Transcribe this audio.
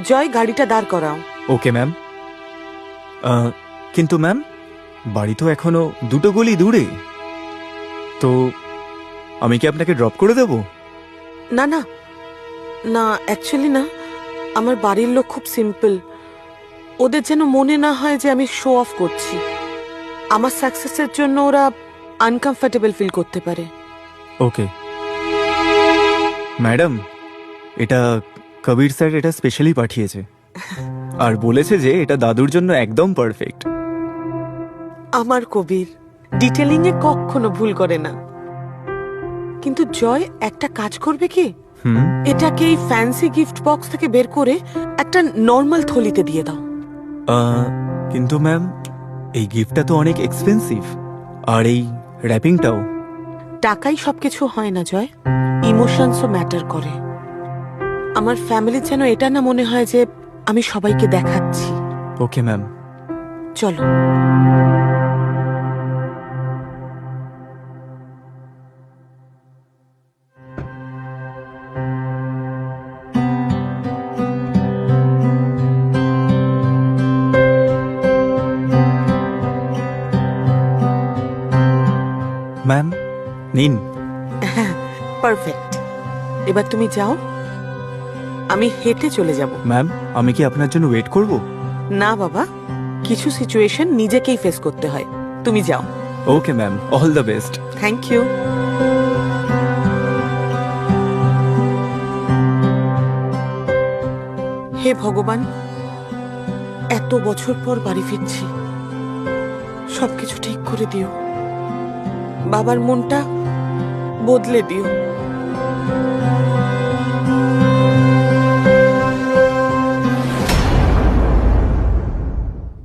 জয়, গাড়িটা দাঁড় করাও। Okay ma'am. কিন্তু ম্যাম, বাড়ি তো এখনো 2 গলি দূরে, তো আমি কি আপনাকে ড্রপ করে দেব? না না না, অ্যাকচুয়ালি না, আমার বাড়ির লোক খুব সিম্পল। ওদের যেন মনে না হয় যে আমি শো অফ করছি। আমার সাকসেসের জন্য ওরা আনকমফর্টেবল ফিল করতে পারে। ওকে ম্যাডাম, এটা কবির স্যার এটা স্পেশালি পাঠিয়েছে, আর বলেছে যে এটা দাদুর জন্য একদম পারফেক্ট। আমার কবির ডিটেলিং এ কখনো ভুল করে না। কিন্তু জয়, একটা কাজ করবে কি, এটাকে এই ফ্যান্সি গিফট বক্স থেকে বের করে একটা নর্মাল থলিতে দিয়ে দাও। কিন্তু ম্যাম, এই গিফটটা তো অনেক এক্সপেন্সিভ, আর এই র্যাপিংটাও। টাকাই সবকিছু হয় না জয়, ইমোশনসও ম্যাটার করে। আমার ফ্যামিলির যেন এটা না মনে হয় যে আমি সবাইকে দেখাচ্ছি। Okay ma'am. চলো। ম্যাম নিন। পারফেক্ট। এবার তুমি যাও, আমি হেঁটে চলে যাব। ম্যাম, আমি কি আপনার জন্য ওয়েট করব? না বাবা, কিছু সিচুয়েশন নিজেকেই ফেস করতে হয়। তুমি যাও। Okay ma'am, all the best. Thank you. হে ভগবান, এত বছর পর বাড়ি ফিরছি, সবকিছু ঠিক করে দিও। বাবার মনটা বদলে দিও।